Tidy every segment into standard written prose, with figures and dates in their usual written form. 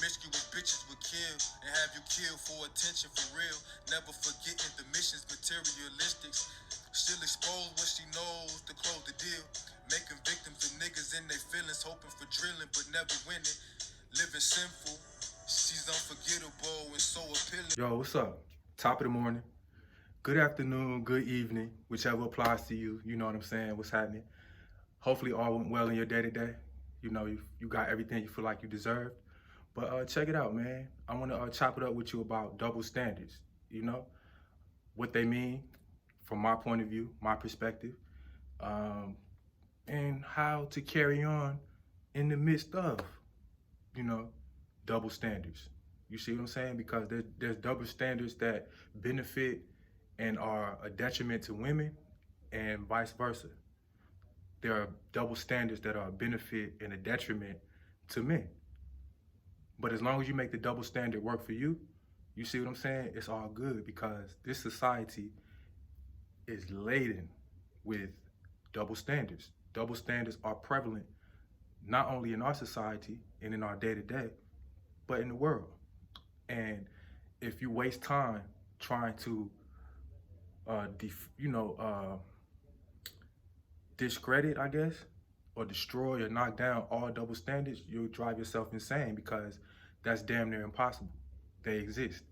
promiscuous bitches would kill and have you killed for attention for real. Never forgetting the mission's materialistics. She'll expose what she knows to close the deal. Making victims of niggas in their feelings, hoping for drilling but never winning. Living sinful, she's unforgettable and so appealing. Yo, what's up? Top of the morning. Good afternoon, good evening, whichever applies to you. You know what I'm saying? What's happening? Hopefully all went well in your day-to-day. You know, you got everything you feel like you deserved. But check it out, man. I want to chop it up with you about double standards, you know? What they mean from my point of view, my perspective, and how to carry on in the midst of, you know, double standards. You see what I'm saying? Because there's double standards that benefit and are a detriment to women and vice versa. There are double standards that are a benefit and a detriment to men. But as long as you make the double standard work for you, you see what I'm saying? It's all good, because this society is laden with double standards. Double standards are prevalent not only in our society and in our day-to-day, but in the world. And if you waste time trying to discredit, I guess, or destroy or knock down all double standards, you'll drive yourself insane, because that's damn near impossible. They exist.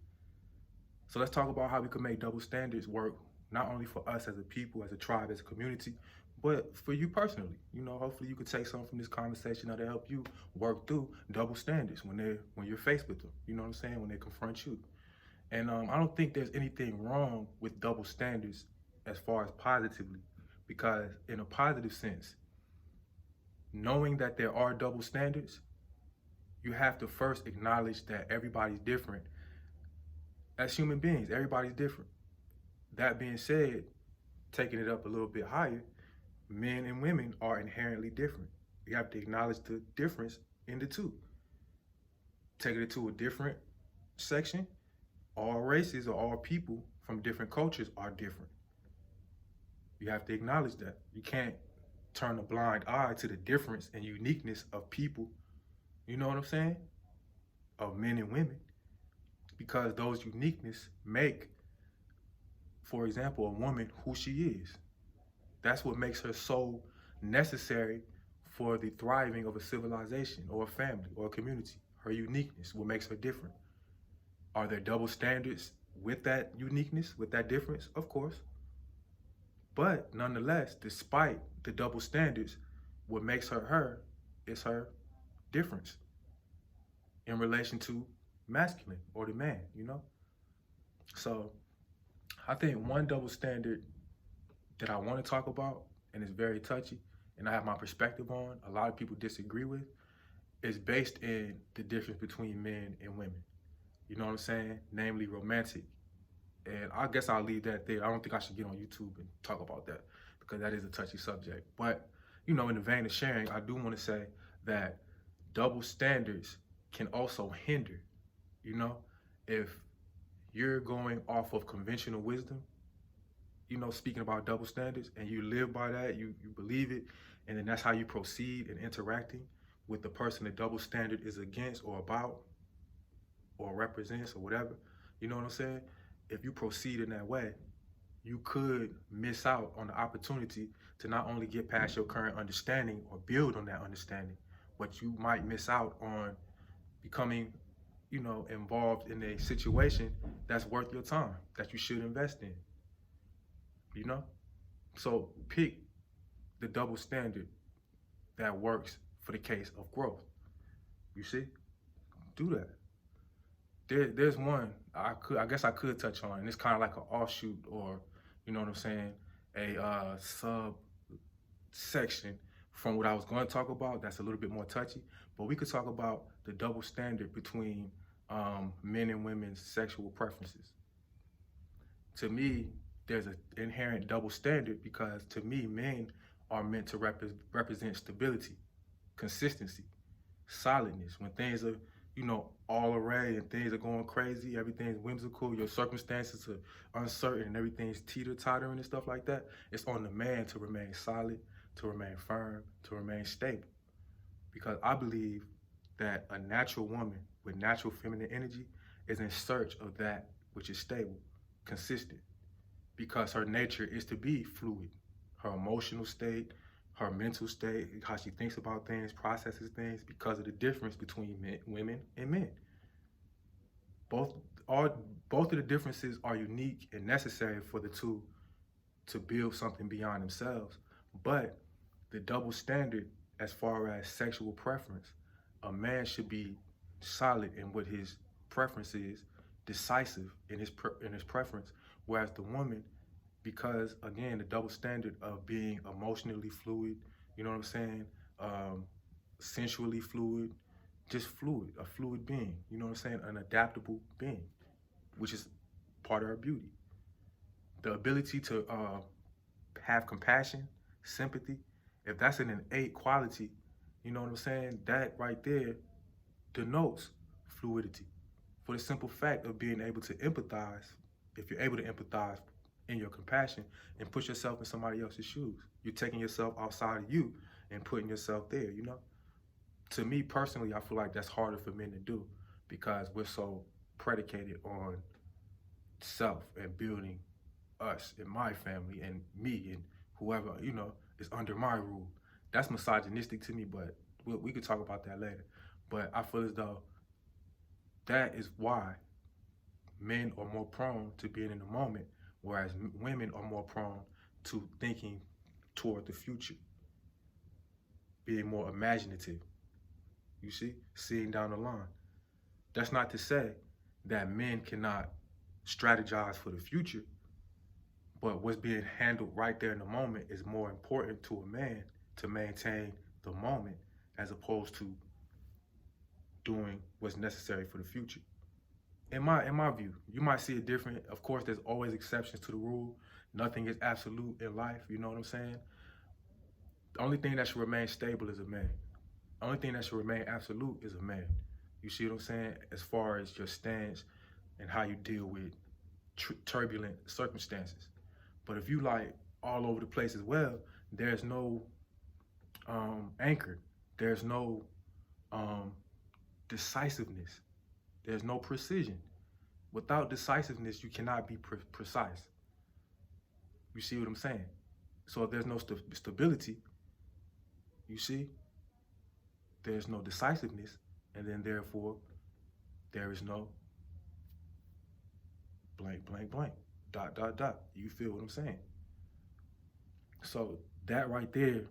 So let's talk about how we can make double standards work, not only for us as a people, as a tribe, as a community, but for you personally. You know, hopefully you could take something from this conversation that'll help you work through double standards when you're faced with them. You know what I'm saying? When they confront you. And I don't think there's anything wrong with double standards as far as positively, because in a positive sense, knowing that there are double standards, you have to first acknowledge that everybody's different. As human beings, everybody's different. That being said, taking it up a little bit higher, men and women are inherently different. You have to acknowledge the difference in the two. Taking it to a different section, all races or all people from different cultures are different. You have to acknowledge that. You can't turn a blind eye to the difference and uniqueness of people, you know what I'm saying? Of men and women. Because those uniqueness make, for example, a woman who she is. That's what makes her so necessary for the thriving of a civilization or a family or a community. Her uniqueness, what makes her different. Are there double standards with that uniqueness, with that difference? Of course. But nonetheless, despite the double standards, what makes her her is her difference in relation to masculine or the man, you know? So I think one double standard that I want to talk about, and it's very touchy, and I have my perspective on, a lot of people disagree with, is based in the difference between men and women. You know what I'm saying? Namely romantic. And I guess I'll leave that there. I don't think I should get on YouTube and talk about that, because that is a touchy subject. But, you know, in the vein of sharing, I do want to say that double standards can also hinder, you know? If you're going off of conventional wisdom, you know, speaking about double standards, and you live by that, you believe it, and then that's how you proceed in interacting with the person the double standard is against or about or represents or whatever, you know what I'm saying? If you proceed in that way, you could miss out on the opportunity to not only get past your current understanding or build on that understanding, but you might miss out on becoming, you know, involved in a situation that's worth your time, that you should invest in, you know? So pick the double standard that works for the case of growth. You see? Do that. There's one I guess I could touch on, and it's kind of like an offshoot, or, you know what I'm saying, a subsection from what I was going to talk about that's a little bit more touchy. But we could talk about the double standard between men and women's sexual preferences. To me, there's an inherent double standard, because to me, men are meant to represent stability, consistency, solidness. When things are, you know, all array and things are going crazy, everything's whimsical, your circumstances are uncertain and everything's teeter-tottering and stuff like that, it's on the man to remain solid, to remain firm, to remain stable. Because I believe that a natural woman with natural feminine energy is in search of that which is stable, consistent, because her nature is to be fluid. Her emotional state, her mental state, how she thinks about things, processes things, because of the difference between women and men. Both all both of the differences are unique and necessary for the two to build something beyond themselves. But the double standard as far as sexual preference, a man should be solid in what his preference is, decisive in his preference, whereas the woman, because again the double standard of being emotionally fluid, you know what I'm saying, sensually fluid, just fluid, a fluid being, you know what I'm saying, an adaptable being, which is part of her beauty. The ability to have compassion, sympathy, if that's an innate quality, you know what I'm saying, that right there denotes fluidity. For the simple fact of being able to empathize, if you're able to empathize in your compassion and put yourself in somebody else's shoes, you're taking yourself outside of you and putting yourself there, you know? To me personally, I feel like that's harder for men to do because we're so predicated on self and building us and my family and me and whoever, you know, is under my rule. That's misogynistic to me, but we could talk about that later. But I feel as though that is why men are more prone to being in the moment, whereas women are more prone to thinking toward the future, being more imaginative, you see, seeing down the line. That's not to say that men cannot strategize for the future, but what's being handled right there in the moment is more important to a man to maintain the moment as opposed to doing what's necessary for the future. In my view, you might see it different. Of course, there's always exceptions to the rule. Nothing is absolute in life, you know what I'm saying? The only thing that should remain stable is a man. The only thing that should remain absolute is a man. You see what I'm saying? As far as your stance and how you deal with turbulent circumstances. But if you like all over the place as well, there's no anchor. There's no decisiveness. There's no precision. Without decisiveness, you cannot be precise. You see what I'm saying? So if there's no stability, you see, there's no decisiveness, and then therefore, there is no blank, blank, blank, dot, dot, dot. You feel what I'm saying? So that right there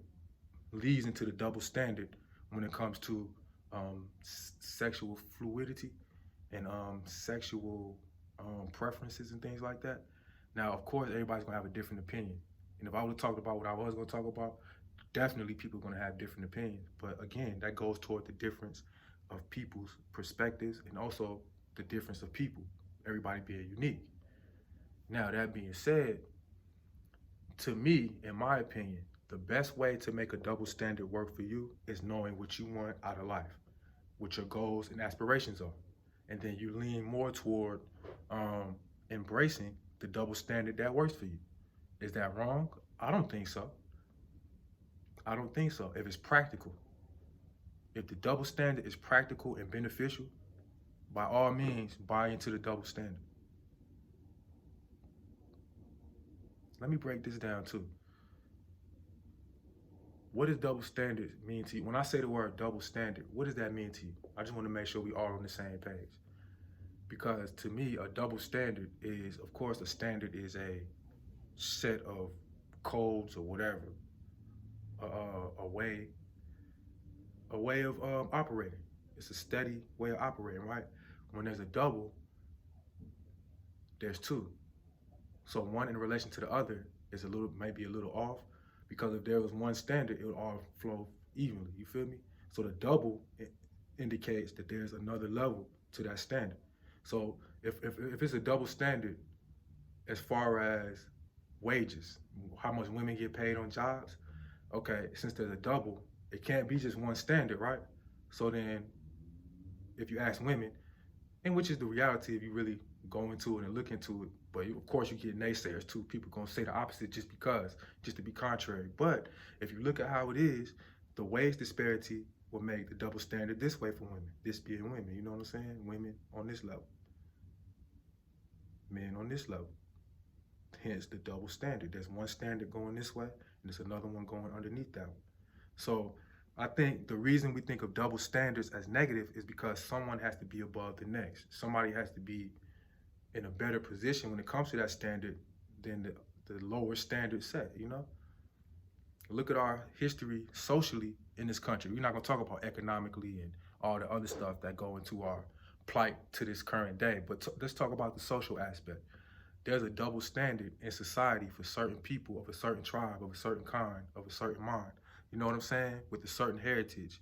leads into the double standard when it comes to sexual fluidity and sexual preferences and things like that. Now, of course, everybody's gonna have a different opinion. And if I would have talked about what I was gonna talk about, definitely people are gonna have different opinions. But again, that goes toward the difference of people's perspectives and also the difference of people, everybody being unique. Now, that being said, to me, in my opinion, the best way to make a double standard work for you is knowing what you want out of life, what your goals and aspirations are. And then you lean more toward embracing the double standard that works for you. Is that wrong? I don't think so. I don't think so. If it's practical, if the double standard is practical and beneficial, by all means, buy into the double standard. Let me break this down too. What does double standard mean to you? When I say the word double standard, what does that mean to you? I just want to make sure we are on the same page. Because to me, a double standard is, of course, a standard is a set of codes or whatever, a way of operating. It's a steady way of operating, right? When there's a double, there's two. So one in relation to the other is maybe a little off, because if there was one standard, it would all flow evenly, you feel me? So the double indicates that there's another level to that standard. So if it's a double standard as far as wages, how much women get paid on jobs, okay, since there's a double, it can't be just one standard, right? So then if you ask women, and which is the reality if you really go into it and look into it, but of course you get naysayers too. People gonna say the opposite just to be contrary. But if you look at how it is, the wage disparity will make the double standard this way for women. This being women, you know what I'm saying? Women on this level. Men on this level. Hence the double standard. There's one standard going this way, and there's another one going underneath that one. So I think the reason we think of double standards as negative is because someone has to be above the next. Somebody has to be in a better position when it comes to that standard than the lower standard set, you know? Look at our history socially in this country. We're not gonna talk about economically and all the other stuff that go into our plight to this current day, but let's talk about the social aspect. There's a double standard in society for certain people of a certain tribe, of a certain kind, of a certain mind. You know what I'm saying? With a certain heritage,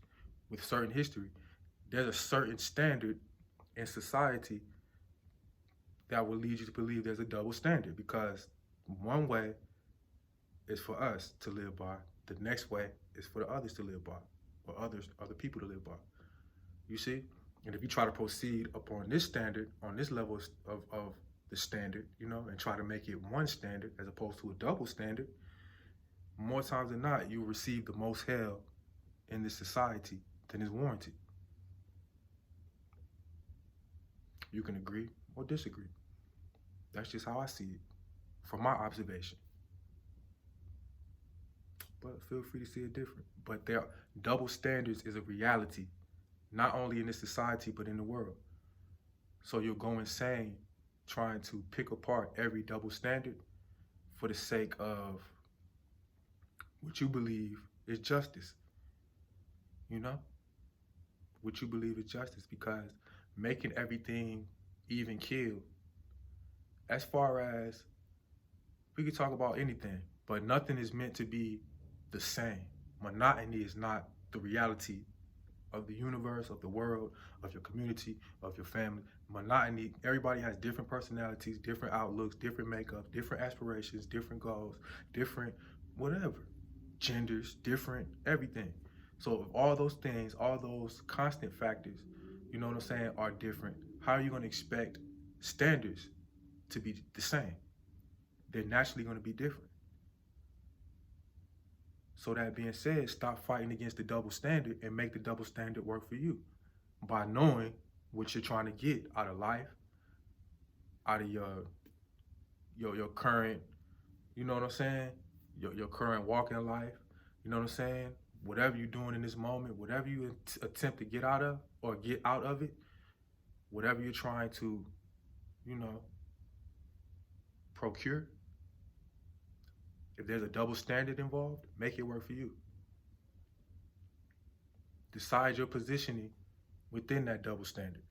with certain history. There's a certain standard in society that will lead you to believe there's a double standard, because one way is for us to live by, the next way is for the others to live by, or other people to live by. You see? And if you try to proceed upon this standard, on this level of the standard, you know, and try to make it one standard as opposed to a double standard, more times than not, you receive the most hell in this society than is warranted. You can agree or disagree. That's just how I see it, from my observation. But feel free to see it different. But double standards is a reality, not only in this society, but in the world. So you'll go insane trying to pick apart every double standard for the sake of what you believe is justice. You know? What you believe is justice, because making everything even keel, as far as, we could talk about anything, but nothing is meant to be the same. Monotony is not the reality of the universe, of the world, of your community, of your family. Monotony, everybody has different personalities, different outlooks, different makeup, different aspirations, different goals, different whatever, genders, different everything. So if all those things, all those constant factors, you know what I'm saying, are different, how are you going to expect standards to be the same? They're naturally going to be different. So that being said, stop fighting against the double standard and make the double standard work for you by knowing what you're trying to get out of life, out of your current, you know what I'm saying, your current walk in life, you know what I'm saying, whatever you're doing in this moment, whatever you attempt to get out of or get out of it, whatever you're trying to, you know, procure. If there's a double standard involved, make it work for you. Decide your positioning within that double standard.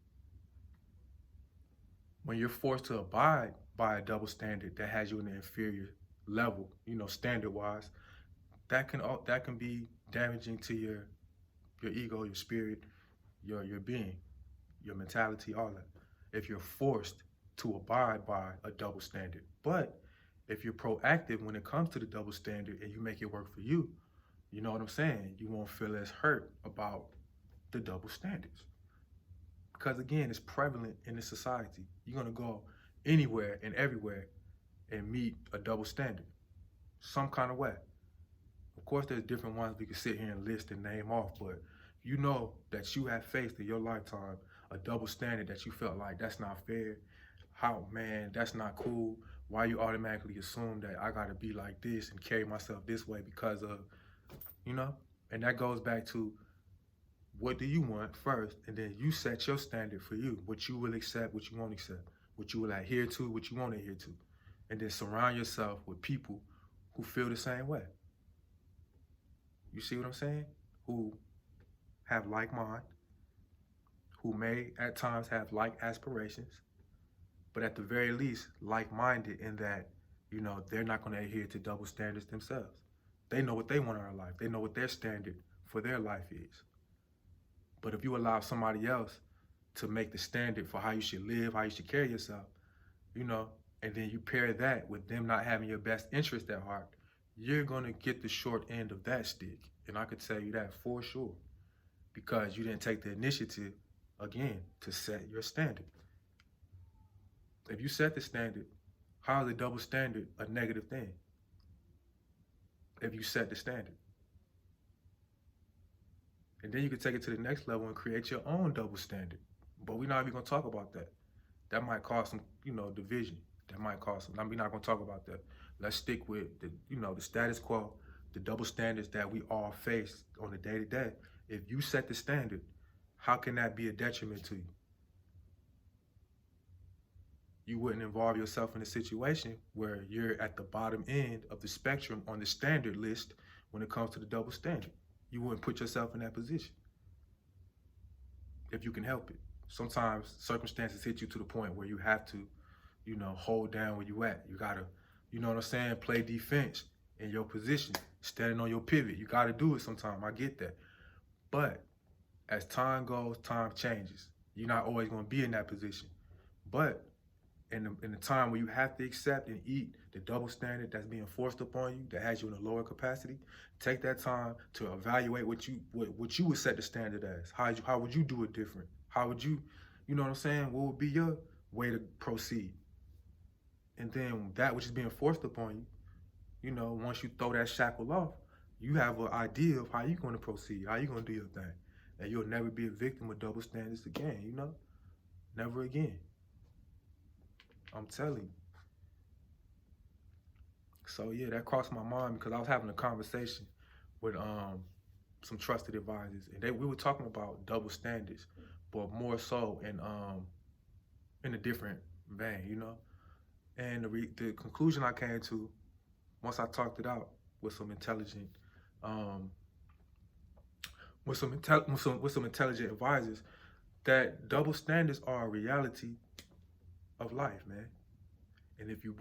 When you're forced to abide by a double standard that has you in an inferior level, you know, standard-wise, that can be damaging to your ego, your spirit, your being, your mentality, all that. If you're forced to abide by a double standard. But if you're proactive when it comes to the double standard and you make it work for you, you know what I'm saying? You won't feel as hurt about the double standards. Because again, it's prevalent in this society. You're gonna go anywhere and everywhere and meet a double standard, some kind of way. Of course, there's different ones we can sit here and list and name off, but you know that you have faced in your lifetime a double standard that you felt like, that's not fair. How, man, that's not cool. Why you automatically assume that I gotta be like this and carry myself this way because of, you know? And that goes back to, what do you want first? And then you set your standard for you, what you will accept, what you won't accept, what you will adhere to, what you won't adhere to. And then surround yourself with people who feel the same way. You see what I'm saying? Who have like mind, who may at times have like aspirations, but at the very least, like-minded in that, you know, they're not going to adhere to double standards themselves. They know what they want out of life. They know what their standard for their life is. But if you allow somebody else to make the standard for how you should live, how you should carry yourself, you know, and then you pair that with them not having your best interest at heart, you're going to get the short end of that stick. And I could tell you that for sure, because you didn't take the initiative, again, to set your standard. If you set the standard, how is a double standard a negative thing? If you set the standard. And then you can take it to the next level and create your own double standard. But we're not even gonna talk about that. That might cause some, division. That might cause some. We're not gonna talk about that. Let's stick with the status quo, the double standards that we all face on a day to day. If you set the standard, how can that be a detriment to you? You wouldn't involve yourself in a situation where you're at the bottom end of the spectrum on the standard list when it comes to the double standard. You wouldn't put yourself in that position if you can help it. Sometimes circumstances hit you to the point where you have to, hold down where you at. You gotta, play defense in your position, standing on your pivot. You gotta do it sometimes. I get that. But as time goes, time changes. You're not always gonna be in that position. But in the time where you have to accept and eat the double standard that's being forced upon you, that has you in a lower capacity, take that time to evaluate what you would set the standard as. How would you do it different? How would you, what would be your way to proceed? And then that which is being forced upon you, once you throw that shackle off, you have an idea of how you're going to proceed, how you're going to do your thing. And you'll never be a victim of double standards again, Never again. I'm telling you. So yeah, that crossed my mind because I was having a conversation with some trusted advisors, and we were talking about double standards, but more so in a different vein, And the conclusion I came to, once I talked it out with some intelligent, with some intelligent advisors, that double standards are a reality of life, man. And if you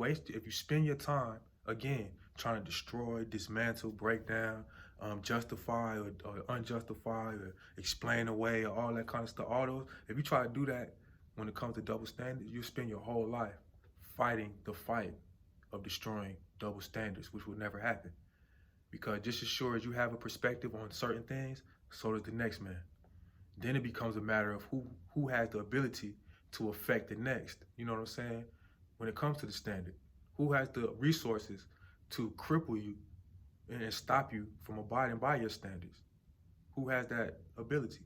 spend your time, again, trying to destroy, dismantle, break down, justify or unjustify or explain away or all that kind of stuff, all those, if you try to do that when it comes to double standards, you spend your whole life fighting the fight of destroying double standards, which will never happen. Because just as sure as you have a perspective on certain things, so does the next man. Then it becomes a matter of who has the ability to affect the next. You know what I'm saying? When it comes to the standard, who has the resources to cripple you and stop you from abiding by your standards? Who has that ability?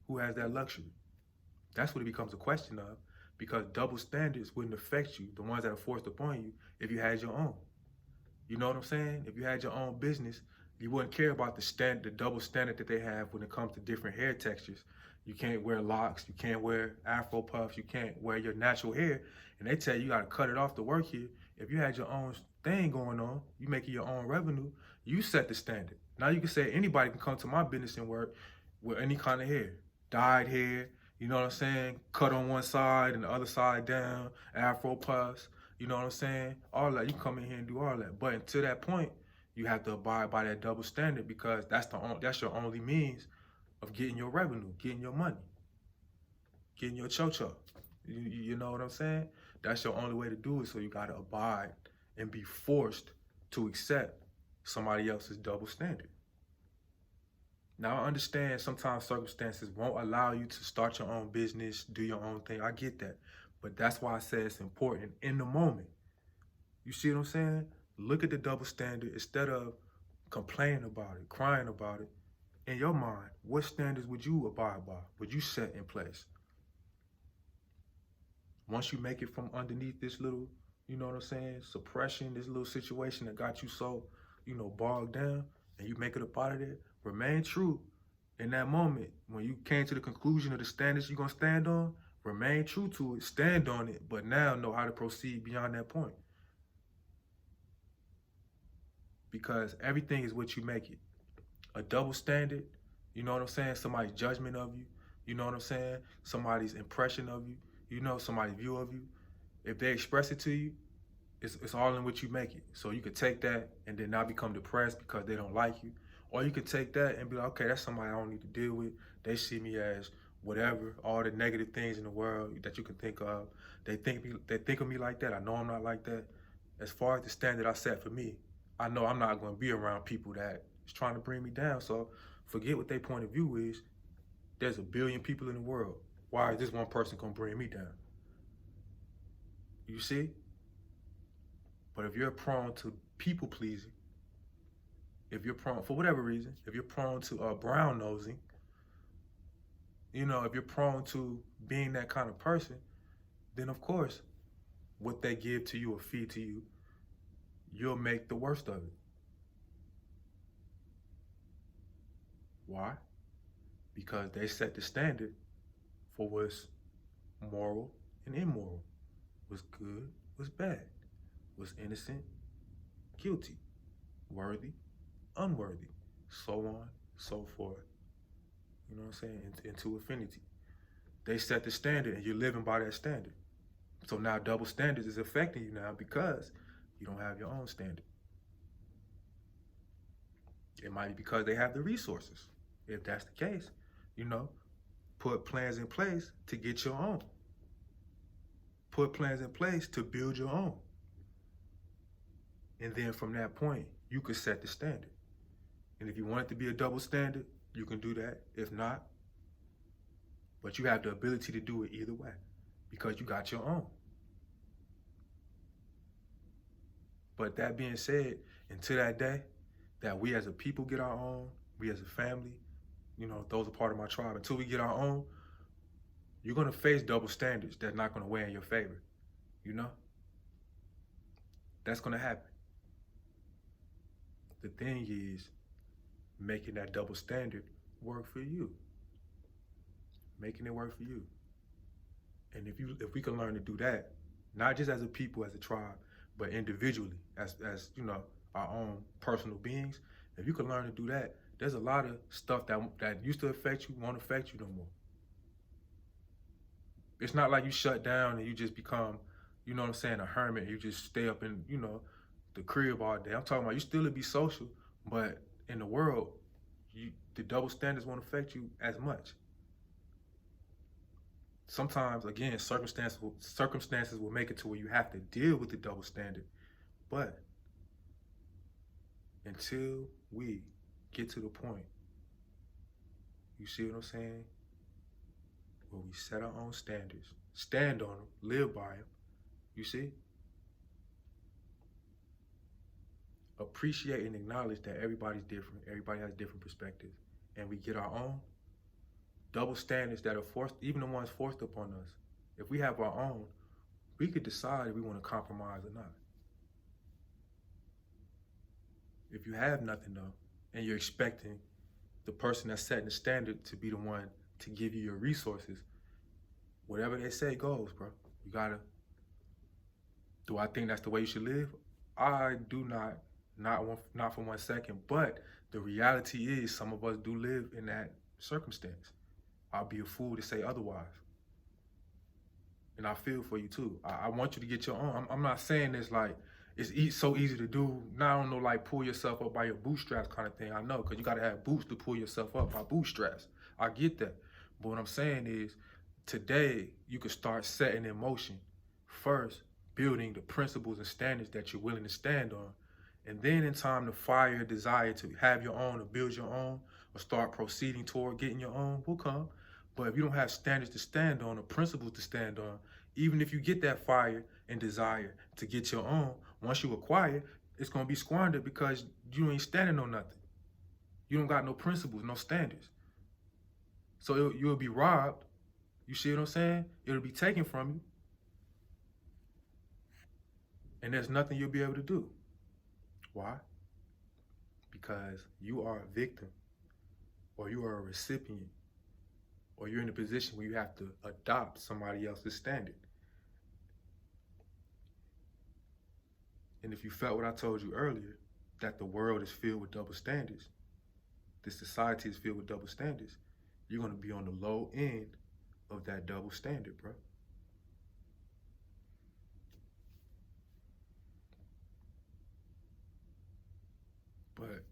Who has that luxury? That's what it becomes a question of, because double standards wouldn't affect you, the ones that are forced upon you, if you had your own. You know what I'm saying? If you had your own business, you wouldn't care about the double standard that they have when it comes to different hair textures. You can't wear locks, you can't wear Afro puffs, you can't wear your natural hair, and they tell you gotta cut it off to work here. If you had your own thing going on, you making your own revenue, you set the standard. Now you can say anybody can come to my business and work with any kind of hair, dyed hair, you know what I'm saying? Cut on one side and the other side down, Afro puffs, you know what I'm saying? All that, you come in here and do all that. But until that point, you have to abide by that double standard, because that's your only means of getting your revenue, getting your money, getting your cho-cho. You know what I'm saying? That's your only way to do it, so you gotta abide and be forced to accept somebody else's double standard. Now I understand sometimes circumstances won't allow you to start your own business, do your own thing. I get that. But that's why I say it's important in the moment. You see what I'm saying? Look at the double standard instead of complaining about it, crying about it. In your mind, what standards would you abide by? Would you set in place? Once you make it from underneath this little, you know what I'm saying, suppression, this little situation that got you so, bogged down, and you make it up out of there, remain true in that moment. When you came to the conclusion of the standards you're gonna stand on, remain true to it, stand on it, but now know how to proceed beyond that point. Because everything is what you make it. A double standard, you know what I'm saying, somebody's judgment of you, you know what I'm saying, somebody's impression of you, somebody's view of you. If they express it to you, it's all in what you make it. So you could take that and then not become depressed because they don't like you. Or you could take that and be like, okay, that's somebody I don't need to deal with. They see me as whatever, all the negative things in the world that you can think of. They think of me like that. I know I'm not like that. As far as the standard I set for me, I know I'm not going to be around people that is trying to bring me down. So forget what their point of view is. There's a billion people in the world. Why is this one person going to bring me down? You see? But if you're prone to people pleasing, if you're prone, for whatever reason, if you're prone to brown nosing, you know, if you're prone to being that kind of person, then of course, what they give to you or feed to you, you'll make the worst of it. Why? Because they set the standard for what's moral and immoral, what's good, what's bad, what's innocent, guilty, worthy, unworthy, so on, so forth. You know what I'm saying? Into infinity. They set the standard and you're living by that standard. So now double standards is affecting you now because you don't have your own standard. It might be because they have the resources. If that's the case, you know, put plans in place to get your own. Put plans in place to build your own. And then from that point, you could set the standard. And if you want it to be a double standard, you can do that. If not, but you have the ability to do it either way because you got your own. But that being said, until that day, that we as a people get our own, we as a family, you know, those are part of my tribe. Until we get our own, you're gonna face double standards that's not gonna weigh in your favor, you know? That's gonna happen. The thing is making that double standard work for you. Making it work for you. And if we can learn to do that, not just as a people, as a tribe, but individually, as you know, our own personal beings, if you can learn to do that, there's a lot of stuff that used to affect you won't affect you no more. It's not like you shut down and you just become, you know what I'm saying, a hermit, and you just stay up in, you know, the crib all day. I'm talking about you still to be social, but in the world, the double standards won't affect you as much. Sometimes, again, circumstances will make it to where you have to deal with the double standard. But until we get to the point, you see what I'm saying, where we set our own standards, stand on them, live by them, you see? Appreciate and acknowledge that everybody's different, everybody has different perspectives, and we get our own double standards that are forced, even the ones forced upon us. If we have our own, we could decide if we want to compromise or not. If you have nothing though, and you're expecting the person that's setting the standard to be the one to give you your resources, whatever they say goes, bro. You gotta, do I think that's the way you should live? I do not for 1 second, but the reality is some of us do live in that circumstance. I'll be a fool to say otherwise. And I feel for you too. I want you to get your own. I'm not saying this like it's so easy to do. Now I don't know, like pull yourself up by your bootstraps kind of thing. I know, because you got to have boots to pull yourself up by bootstraps. I get that. But what I'm saying is today you can start setting in motion. First, building the principles and standards that you're willing to stand on. And then in time to fire your desire to have your own or build your own or start proceeding toward getting your own will come. But if you don't have standards to stand on or principles to stand on, even if you get that fire and desire to get your own, once you acquire it, it's going to be squandered because you ain't standing on nothing. You don't got no principles, no standards. So you'll be robbed. You see what I'm saying? It'll be taken from you. And there's nothing you'll be able to do. Why? Because you are a victim, or you are a recipient, or you're in a position where you have to adopt somebody else's standard. And if you felt what I told you earlier, that the world is filled with double standards, the society is filled with double standards, you're going to be on the low end of that double standard, bro. But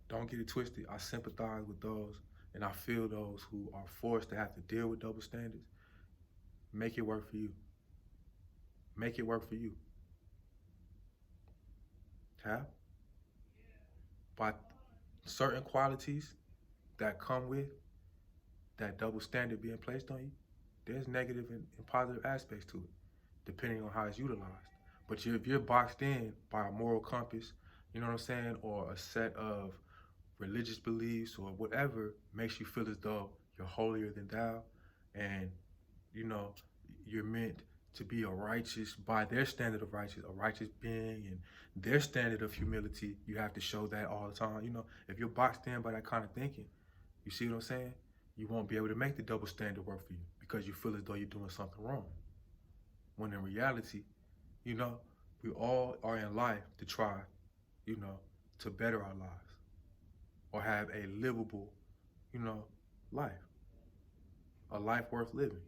don't get it twisted. I sympathize with those, and I feel those who are forced to have to deal with double standards. Make it work for you. Make it work for you. How? By certain qualities that come with that double standard being placed on you. There's negative and positive aspects to it, depending on how it's utilized. But if you're boxed in by a moral compass, you know what I'm saying, or a set of religious beliefs or whatever makes you feel as though you're holier than thou, and you know you're meant to be a righteous, by their standard of righteous, a righteous being, and their standard of humility. You have to show that all the time. If you're boxed in by that kind of thinking, you see what I'm saying? You won't be able to make the double standard work for you because you feel as though you're doing something wrong. When in reality, we all are in life to try, to better our lives or have a livable, life, a life worth living.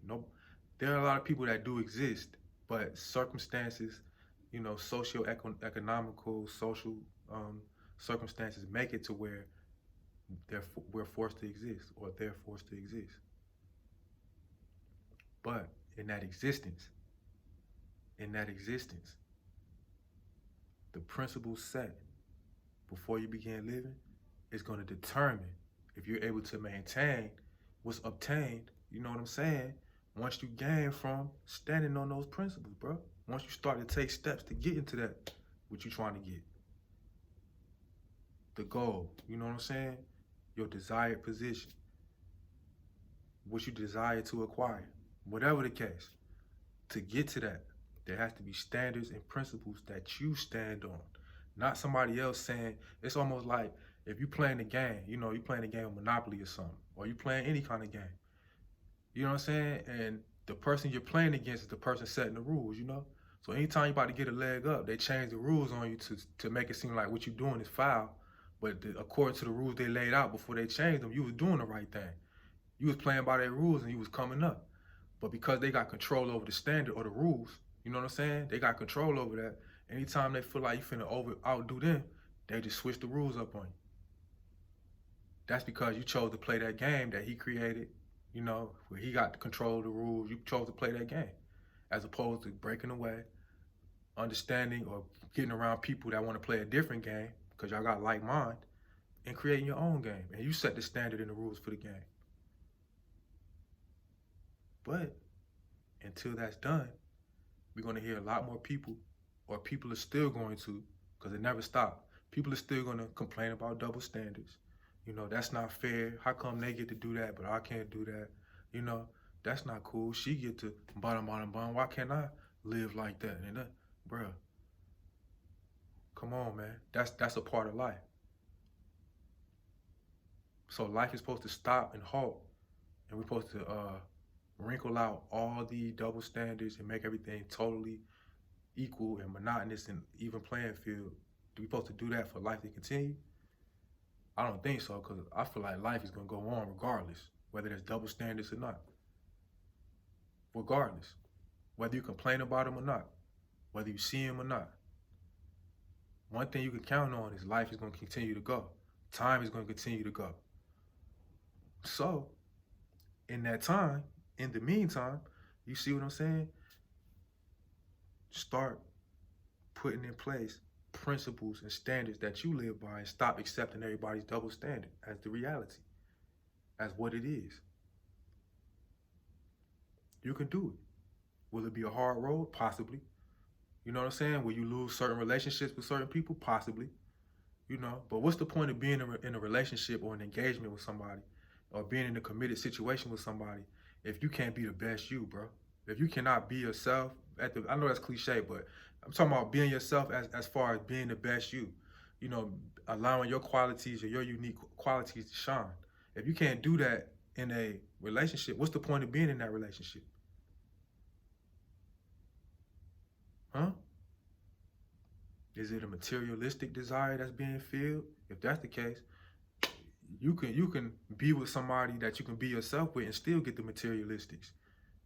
There are a lot of people that do exist, but circumstances, socio-economical, social circumstances make it to where we're forced to exist, or they're forced to exist. But in that existence, the principles set before you begin living is going to determine if you're able to maintain what's obtained, you know what I'm saying, once you gain from standing on those principles, bro. Once you start to take steps to get into that, what you're trying to get. The goal, you know what I'm saying? Your desired position. What you desire to acquire. Whatever the case. To get to that, there has to be standards and principles that you stand on. Not somebody else saying. It's almost like if you're playing the game, you're playing a game of Monopoly or something, or you're playing any kind of game. You know what I'm saying? And the person you're playing against is the person setting the rules, So anytime you're about to get a leg up, they change the rules on you to make it seem like what you're doing is foul. But according to the rules they laid out before they changed them, you was doing the right thing. You was playing by their rules and you was coming up. But because they got control over the standard or the rules, you know what I'm saying? They got control over that. Anytime they feel like you finna outdo them, they just switch the rules up on you. That's because you chose to play that game that he created, where he got to control the rules. You chose to play that game, as opposed to breaking away, understanding or getting around people that want to play a different game, because y'all got like mind, and creating your own game. And you set the standard and the rules for the game. But until that's done, we're going to hear a lot more people, or people are still going to, because it never stopped. People are still going to complain about double standards. That's not fair. How come they get to do that, but I can't do that? That's not cool. She get to bottom. Why can't I live like that? And bruh, come on, man. That's a part of life. So life is supposed to stop and halt, and we're supposed to wrinkle out all the double standards and make everything totally equal and monotonous and even playing field. Do we supposed to do that for life to continue? I don't think so, because I feel like life is going to go on regardless, whether there's double standards or not. Regardless. Whether you complain about them or not. Whether you see them or not. One thing you can count on is life is going to continue to go. Time is going to continue to go. So, in that time, in the meantime, you see what I'm saying? Start putting in place principles and standards that you live by, and stop accepting everybody's double standard as the reality, as what it is. You can do it. Will it be a hard road? Possibly. You know what I'm saying? Will you lose certain relationships with certain people? Possibly. But what's the point of being in a relationship or an engagement with somebody, or being in a committed situation with somebody, if you can't be the best you, bro? If you cannot be yourself, I know that's cliche, but I'm talking about being yourself as far as being the best you. Allowing your qualities or your unique qualities to shine. If you can't do that in a relationship, what's the point of being in that relationship? Huh? Is it a materialistic desire that's being filled? If that's the case, you can be with somebody that you can be yourself with and still get the materialistics.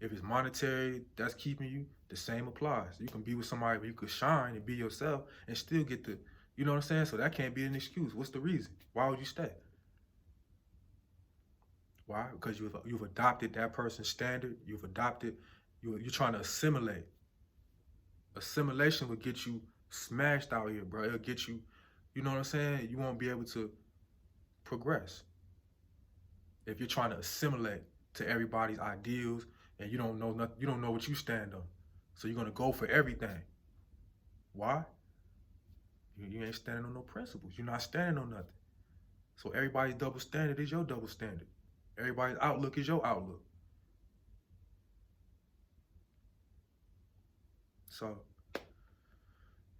If it's monetary that's keeping you, the same applies. You can be with somebody where you could shine and be yourself and still get the, you know what I'm saying? So that can't be an excuse. What's the reason? Why would you stay? Why? Because you've adopted that person's standard. You're trying to assimilate. Assimilation will get you smashed out here, bro. It'll get you, you know what I'm saying? You won't be able to progress if you're trying to assimilate to everybody's ideals and you don't know nothing. You don't know what you stand on, so you're gonna go for everything. Why? You ain't standing on no principles. You're not standing on nothing. So everybody's double standard is your double standard. Everybody's outlook is your outlook. So,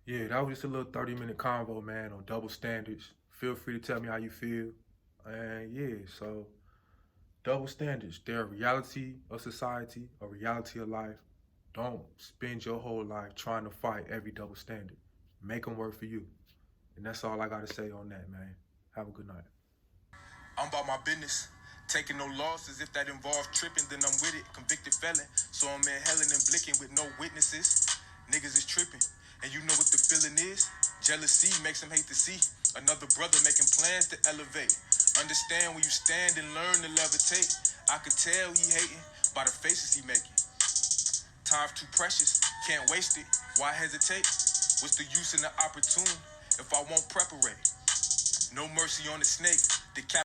yeah, that was just a little 30-minute convo, man, on double standards. Feel free to tell me how you feel. And yeah, so double standards, they're a reality of society, a reality of life. Don't spend your whole life trying to fight every double standard. Make them work for you. And that's all I got to say on that, man. Have a good night. I'm about my business. Taking no losses. If that involves tripping, then I'm with it. Convicted felon. So I'm inhaling and blicking with no witnesses. Niggas is tripping. And you know what the feeling is? Jealousy makes them hate to see another brother making plans to elevate. Understand where you stand and learn to levitate. I could tell he hating by the faces he making. Time's too precious, can't waste it. Why hesitate? What's the use in the opportune if I won't preparate? No mercy on the snake.